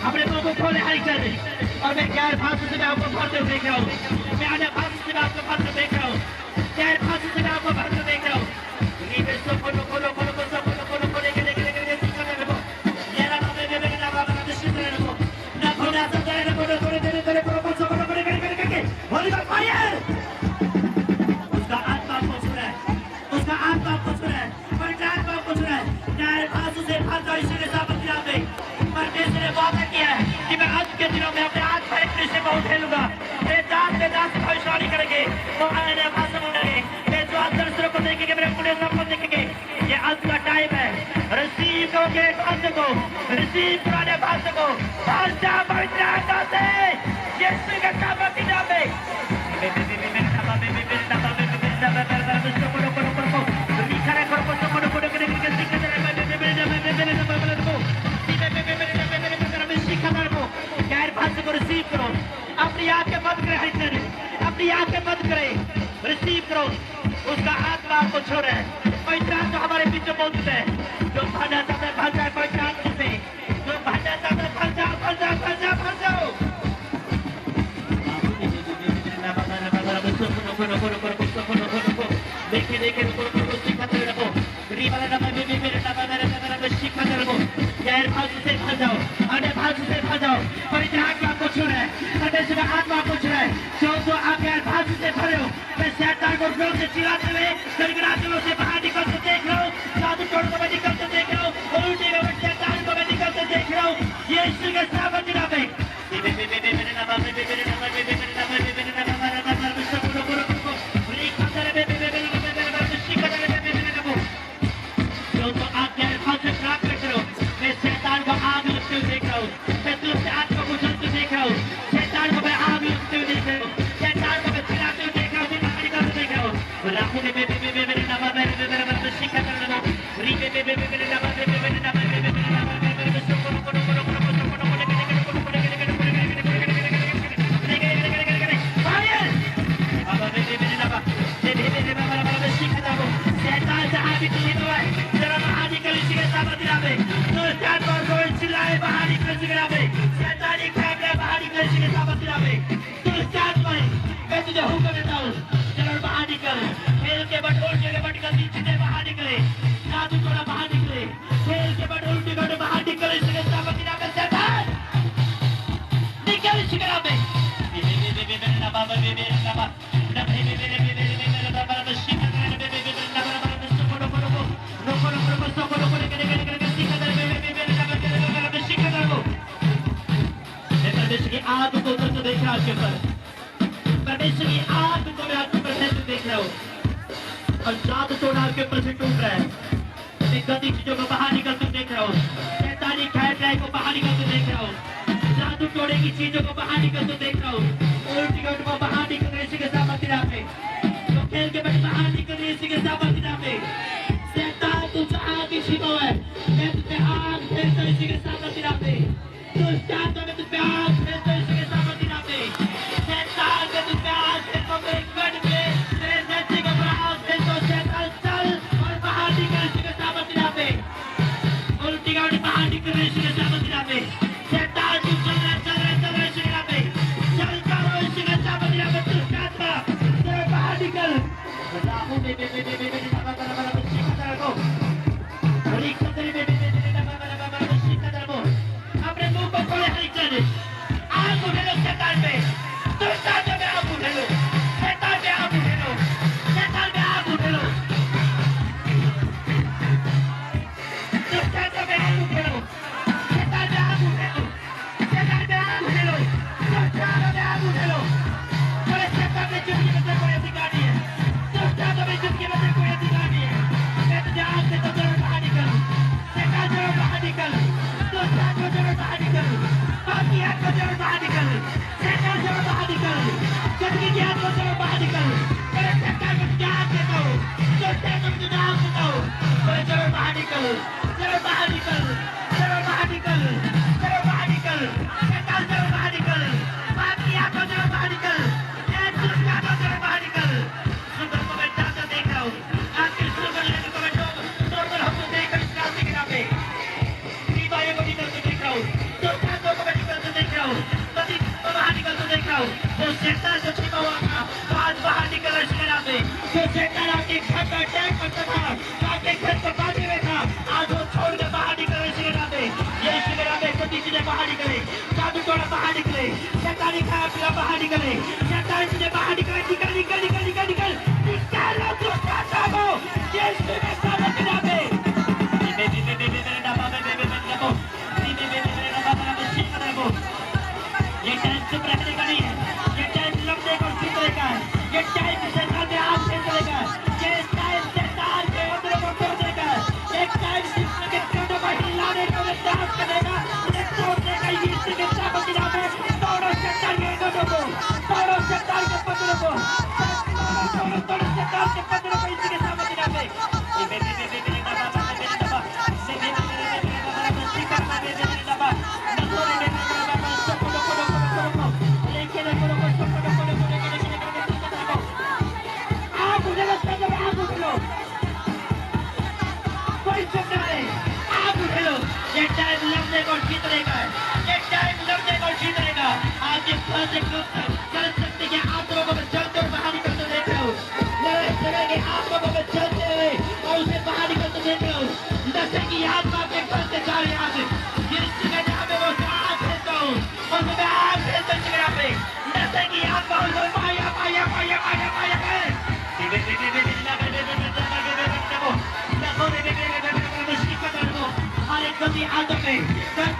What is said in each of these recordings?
अपने मुंह को खोले हरी कर और मैं गैर भाषा से मैं आपको भरते हुए देख रहा हूँ। मैं अन्य भाषा से मैं आपको भरते देख रहा हूँ। गैर भाषा से मैं आपको भरते देख रहा हूँ। उसका आत्मा को सुना है, उसका आत्मा को सुना है, पवित्र आत्मा को सुना है। गैर भाषा से भरता इसीलिए सामर्थ्य में परमेश्वर ने वादा किया है कि मैं अंत के दिनों में अपने आत्मा एक से को उठेलूंगा। मेरे दास भविष्यवाणी करेंगे, वो अन्य भाषा बोलेंगे, मेरे जो दर्शनों को देखेंगे, मेरे पुण्य को देखेंगे। ये अंत का टाइम है। रिसीव करोगे भाषा को, रिसीव पुराने भाषा को, भाषा पवित्र आत्मा से यीशु के सामर्थ्य नाम में। रिसीव करो, अपनी आंखें बंद करें, अपनी आंखें बंद करें, रिसीव करो। उसका आत्मा आपको छोड़ है, पवित्र आत्मा हमारे बीच में मौजूद है। जो भाना चाहता है भर जाए पवित्र आत्मा से, जो भाना चाहता है भर जाओ, भर जाओ, भर जाओ, भर जाओ। देखिए देखिए गैर भाषा से भर जाओ, अन्य भाषा से भर जाओ। पवित्र आत्मा को छोड़ है, परमेश्वर का आत्मा को छोड़ है। जो आप गैर भाषा से भरे हो, मैं शैतान को जोर से चिल्लाते हुए गड़गड़ाते हुए से बाहर निकलते देख रहा हूँ। जादू टोड़ को मैं निकलते देख रहा हूँ, उल्टे में शैतान को मैं निकलते देख रहा हूँ। यीशु के सामर्थ्य नाम में परमेश्वर की आग को मैं आपके ऊपर देख रहा हूँ और जादू टोना आपके ऊपर से टूट रहा है। मैं गंदी चीजों को बाहर निकलते देख रहा हूँ, शैतानी ख्याल को बाहर निकलते देख रहा हूँ, जादू टोने की चीजों को बाहर निकलते देख रहा हूँ। उल्टी को बाहर निकल रही इसी के सामर्थ्य नाम में, तो खेल के बैठ बाहर निकल रही इसी के सामर्थ्य नाम में। शैतान तुझे आग छिपा है, मैं तुझे आग फेंकता इसी के सामर्थ्य नाम में। दुष्ट आत्मा में तुझे आग फेंकता इसी के सामर्थ्य नाम में। शैतान में तुझे आग फेंकता मेरे गढ़ में, मेरे धरती के ऊपर आग फेंकता। शैतान चल और बाहर निकल इसी के सामर्थ्य नाम में। उल्टी गाड़ी बाहर निकल रही इसी के सामर्थ्य नाम में। शैतान तू चल रहा इसी के नाम में, चल करो इसी के सामर्थ्य नाम में। दुष्ट आत्मा तेरे बाहर निकल। अपने मुंह को खोले हरी कर आग उठे लो शैतान पे, दुष्ट आत्मा में आग उठे लो, शैतान में आग उठे लो, शैतान में आग उठे लो, दुष्ट आत्मा में आग उठे लो, शैतान में आग उठे लो, शैतान में आग उठे लो, दुष्ट आत्मा में आग उठे लो। और शैतान ने जिंदगी में कोई अधिकार नहीं है, दुष्ट आत्मा में जिंदगी में कोई अधिकार निकला बाहर निकले, शैतान तुझे बाहर निकले, निकल निकल निकल निकल निकल निकालो तो काटा वो यीशु के नाम में ये टाइम चुप रहने का नहीं है, ये टाइम लड़ने का और जीतने का है, ये टाइम शैतान में आप खेलने का है, ये टाइम शैतान के अंदर को तोड़ने का है, ये टाइम जिसमें के कांटों को हिलाने का और डांस करने का, ये तोड़ने का यीशु के नाम में तोड़ो शैतान के अंदर को, तोड़ो शैतान के पत्थरों को, तोड़ो शैतान के पत्थरों को यीशु के नाम में ये टाइम लड़ने को जीतने का है, ये टाइम लड़ने को जीतने का। आप जिस तरह से चल सकते हैं, आप लोगों को चलते और बाहर निकलते देख रहे हो, लड़ाई झगड़े के आप लोगों को चलते हुए और उसे बाहर निकलते देख रहे हो, जैसे कि आत्मा के घर से जा रहे हैं, जिसकी मैं जहाँ पे वो आग खेलता हूँ और मैं आग खेलता हूँ जगह पे, जैसे कि आत्मा उसे पाया पाया पाया पाया पाया है। गंदी हाथों में,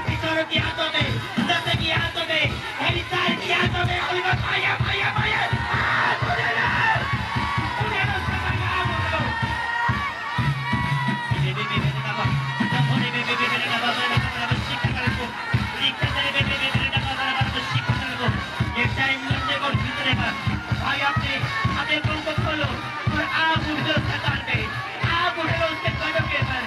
पितरों की हाथों में, दत्ते की हाथों में, हेलिसार की हाथों में, और वो पाया पाया पाया ये टाइम लड़ने को जीतने का। भाई अपने मन को खोलो और आप उठ जाओ शैतान पे, आप उठ जाओ उसके कदम के ऊपर,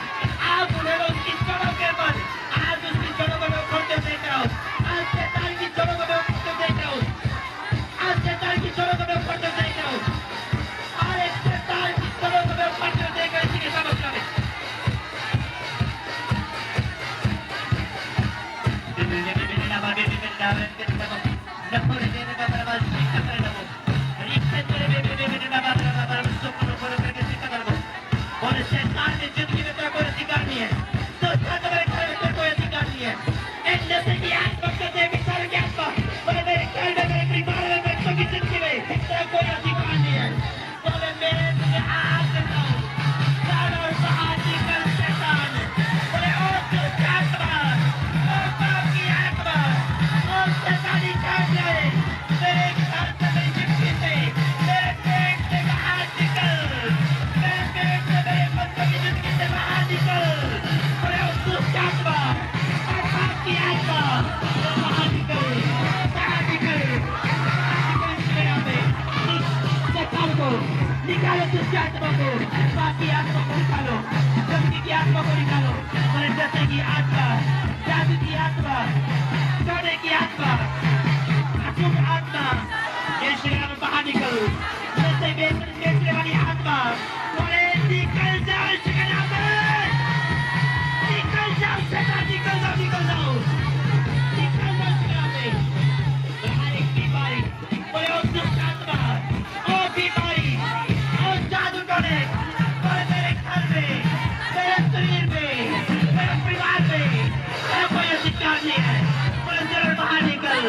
आप उठ जाओ उसकी जड़ों के ऊपर, आज उसकी जड़ों को मैं उखड़ते देख रहा हूँ, आज शैतान की जड़ों को मैं उखड़ते देख रहा हूँ, आज शैतान की जड़ों को मैं उखड़ते देख रहा हूँ, और एक शैतान की जड़ों को मैं उखड़ते देख रहा हूँ। इसी के समझ में और शैतान ने जिंदगी में तेरा कोई अधिकार नहीं है, तो तुम्हारे घर में कोई अधिकार नहीं है। इन जैसे कि आत्मा के देवी सारे की आत्मा और मेरे घर में, मेरे परिवार में, मेरे सबकी जिंदगी में तेरा कोई अधिकार नहीं है। तो मैं मेरे तुझे आज देता हूँ, जान और बाहर निकल शैतान, बोले ओ दुष्ट आत्मा, ओ पाप की आत्मा, ओ शैतानी काटले, मेरे घर से, मेरी जिंदगी से, मेरे पेट से बाहर निकल, मेरे पेट से, मेरे बच्चों की जिंदगी से बाहर निकल, बोले ओ दुष्ट आत्मा, ओ पाप की आत्मा, बाहर निकल, बाहर निकल, इसके नाम में शैतान को निकालो, दुष्ट आत्मा को, पाप की आत्मा को निकालो, गंदगी की आत्मा को निकालो, बोले जैसे की आत्मा, जादू की आत्मा, चोरी की आत्मा, अशुभ आत्मा, ये शरीर में बाहर निकल, जैसे बेचने वाली आत्मा, बोले निकल जाओ इसके नाम में, निकल जाओ शैतान, निकल जाओ, निकल जाओ, निकल जाओ इसके नाम में। हर एक बीमारी, बोले ओ दुष्ट आत्मा, ओ बीमारी, ओ जादू टोने, बोले मेरे घर में, मेरे शरीर में, मेरे परिवार में मेरा कोई अधिकार नहीं है, बोले जरा बाहर निकल,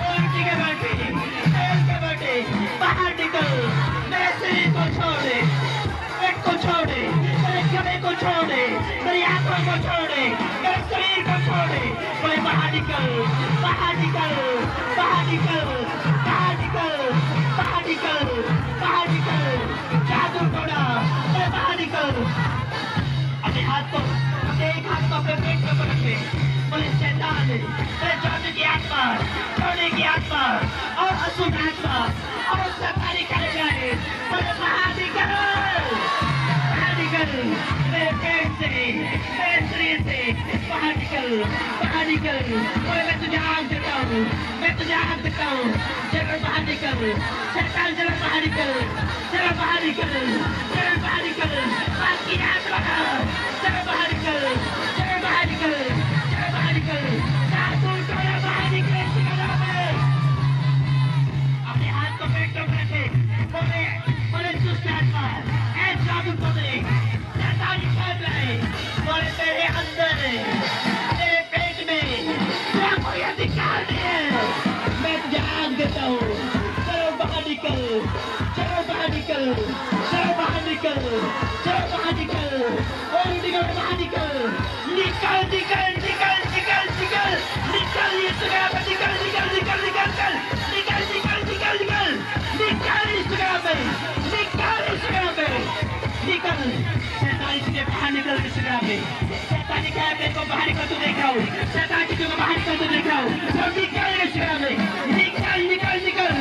उल्टी के बैठे, पैर के बैठे, बाहर निकल, मेरे शरीर को छोड़ दे, पेट को छोड़ दे, मेरे गले को छोड़ दे, मेरी आंखों को छोड़ दे, मेरे शरीर को छोड़ दे, बोले बाहर निकल, बाहर निकल, बाहर निकल, बाहर निकल, बाहर निकल, बाहर निकल, जादू टोना, बोले बाहर निकल। अपने हाथ को, अपने एक हाथ को अपने पेट पे रखे, बोले शैतान, बोले जादू की आत्मा, टोने की आत्मा और अशुभ आत्मा और शैतानी करे जाए, बोले बाहर निकल, बाहर निकल, मेरे पेट से, मेरे शरीर से बाहर निकल, बाहर निकल, बोले मैं तुझे आग देता हूँ, मैं तुझे आग देता हूँ, जरा बाहर निकल, शैतान जरा बाहर निकल, जरा बाहर निकल, जरा बाहर निकल, बाकी आत्मा जरा बाहर निकल, जरा बाहर निकल, जरा बाहर निकल, जादू टोना बाहर निकले इसके नाम में। अपने हाथ को पेट पर रखे, बोले बोले दुष्ट आत्मा, ऐ जादू टोने, शैतानी खेल रहे, बोले तेरे अंदर, तेरे पेट में तेरा कोई अधिकार नहीं है, मैं तुझे आग देता चलो बाहर निकल, चलो बाहर निकल, चलो बाहर निकल, और निकल बाहर निकल, निकल निकल निकल निकल निकल निकल इंस्टाग्राम पे निकल निकल निकल निकल निकल निकल निकल निकल निकल इंस्टाग्राम पे निकल इंस्टाग्राम पे निकल शैतानी से बाहर निकल इंस्टाग्राम पे शैतानी के ऐप को बाहर निकल तो देख रहा हूँ शैतानी को बाहर निकल तो देख रहा हूँ तो निकल इंस्टाग्राम पे निकल निकल निकल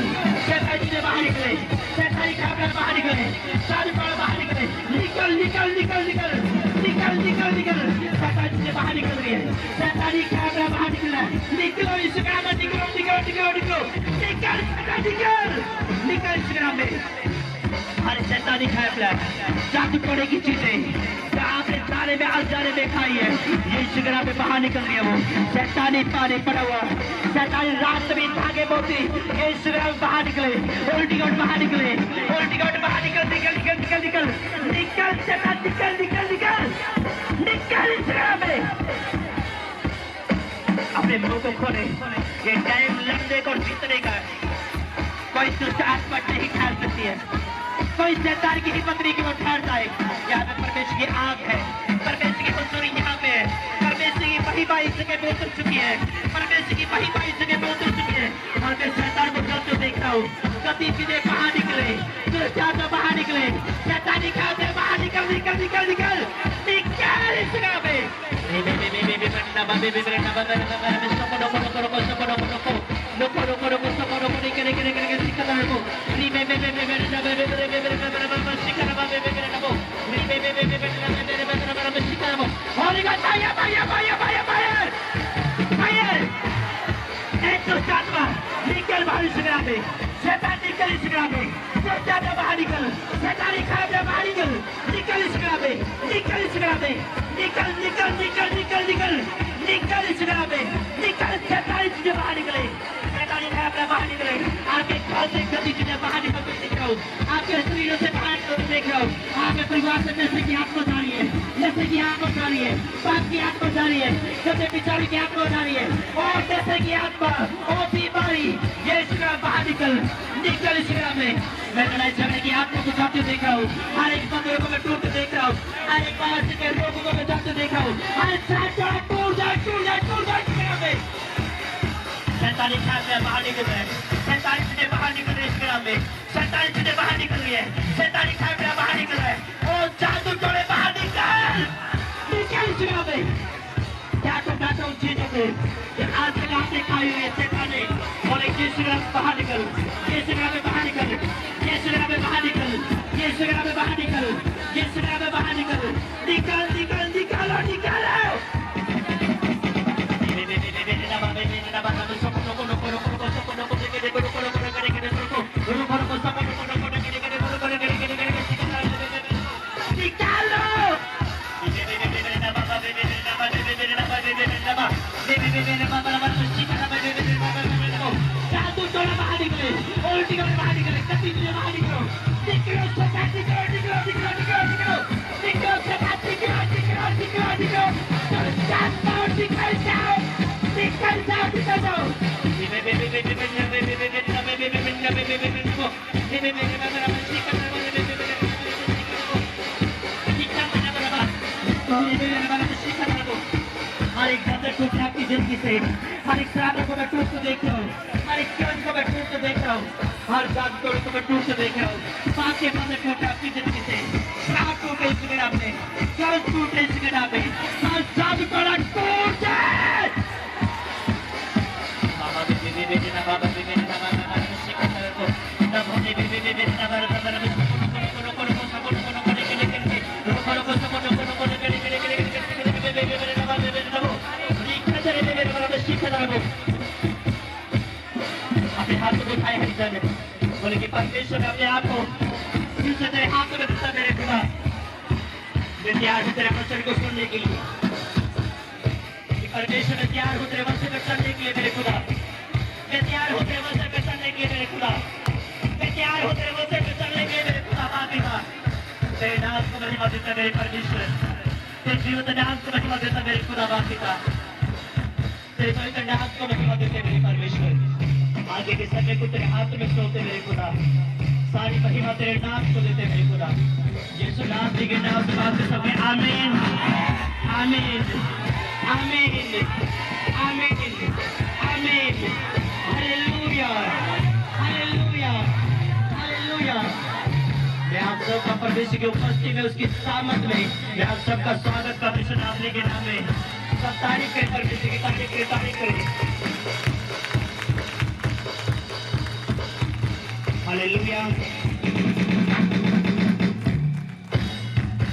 शैतानी से बाहर निकले शैतानी का ऐप बाहर निकले सारी बाहर बाहर निकले निकल निकल निकल निकल निकल निकल निकल शैतानी से बाहर निकल रही है शैतानी का ऐप बाहर निकला निकलो इंस्टाग्राम में निकलो निकलो निकलो निकलो निकल निकल निकल इंस्टाग्राम में हर शैतानी खाया पिला जादू टोने की चीजें आपने सारे में अजाने में खाई है ये इंस्टाग्राम पे बाहर निकल रही है वो शैतानी पानी पड़ा हुआ शैतानी रात में धागे बोती ये इंस्टाग्राम में बाहर निकले उल्टी गौट बाहर निकले उल्टी गौट बाहर निकल निकल निकल निकल निकल निकल शैतान निकल निकल निकल निकल इंस्टाग्राम में अपने मुंह को खोले ये टाइम लड़ने और जीतने का कोई दुष्ट आत्मा नहीं ठार सकती है कोई शैतान की हिम्मत नहीं कि वो ठहर जाए यहाँ पे परमेश्वर की आग है परमेश्वर की मंजूरी यहाँ पे है परमेश्वर की महिमा इस जगह में उतर चुकी है परमेश्वर की महिमा इस जगह में उतर चुकी है और मैं शैतान को चलते देख रहा हूँ कभी चीजें बाहर निकले दुष्टात्मा तो बाहर निकले शैतानी खाते बाहर निकल निकल निकल निकल निकल इस जगह पे शैतान निकल इंस्टाग्राम पे शैतान बाहर निकल शैतानी खाया बाहर निकल निकल इंस्टाग्राम पे निकल इंस्टाग्राम पे निकल निकल निकल निकल निकल निकल इंस्टाग्राम पे निकल शैतानी चीजें बाहर निकले शैतानी खाया बाहर निकले आपके घर से गंदी चीजें बाहर निकल कर देख रहा हूँ आपके शरीरों से बाहर निकल कर देख रहा हूँ आपके परिवार से नशे की आत्मा जा रही है नशे की आत्मा जा रही है पाप की आत्मा जा रही है सत्य बिचारी की आत्मा जा रही है और नशे की आत्मा और बीमारी ये इंस्टाग्राम बाहर निकल निकल इंस्टाग्राम में मैं लड़ाई झगड़े की आत्मा को जाते देख रहा हूँ हर एक मंदिरों को मैं टूटते देख रहा हूँ हर एक बाहर से लोगों को मैं जाते देख रहा हूँ हर साथ टूट जाए टूट जाए टूट जाए इंस्टाग्राम में शैतानी खाया बाहर निकल रहा है शैतानी चीजें बाहर निकल रही है इंस्टाग्राम में शैतानी चीजें बाहर निकल रही है शैतानी खाया बाहर निकल रहा है और जादू टोले बाहर निकल निकल इंस्टाग्राम में क्या तो बैठा उन चीजों को आज तक आपने खाई हुई है शैतानी और एक इंस्टाग्राम बाहर निकल इंस्टाग्राम में बाहर निकल इंस्टाग्राम में बाहर निकल इंस्टाग्राम में बाहर निकल इंस्टाग्राम में बाहर निकल निकल निकल निकालो निकालो जादू टोला बाहर निकले उल्टी गौट बाहर निकले कभी चीजें बाहर निकलो निकलो शैतान निकलो निकलो निकलो निकलो निकलो निकलो शैतान निकलो निकलो निकलो निकलो निकल जाओ निकल जाओ निकल जाओ हर एक गंदर टूटे आपकी जिंदगी से हर एक शराब को मैं टूटते देख रहा हूँ हर एक चोट को मैं टूटते देख रहा हूँ हर जादू टोड़े को मैं टूटते देख रहा हूँ पाप के गंदर टूटे आपकी जिंदगी से शराब टूटे इंस्टाग्राम में चोट टूटे इंस्टाग्राम में हर जादू टोड़ा टूट जाए अपने हाथों को उठाए हरिजन बोले कि परमेश्वर ने अपने आप को फिर से तेरे हाथों में दिया मेरे खुदा मैं तैयार हूँ तेरे वचन को सुनने के लिए परमेश्वर मैं तैयार हूँ तेरे वचन को सुनने के लिए मेरे खुदा मैं तैयार हूँ तेरे वचन को सुनने के लिए मेरे खुदा मैं तैयार हूँ तेरे वचन को सुनने के लिए मेरे खुदा पिता तेरे नाम को महिमा देता मेरे परमेश्वर तेरे जीवन नाम को महिमा देता मेरे खुदा पिता तेरे पवित्र नाम को महिमा देते मेरे परमेश्वर आगे के समय को तेरे हाथ में सौंपते मेरे खुदा सारी महिमा तेरे नाम को देते मेरे खुदा। यीशु नाम के नाम से बात से सबने आमीन आमीन आमीन आमीन आमीन। Hallelujah hallelujah hallelujah. मैं आप सबका परमेश्वर की उपस्थिति में उसकी सामत में मैं आप सबका स्वागत का परमेश्वर नाम के नाम में सब तारीफ करें, परमेश्वर की तारीफ करें। हालेलुया।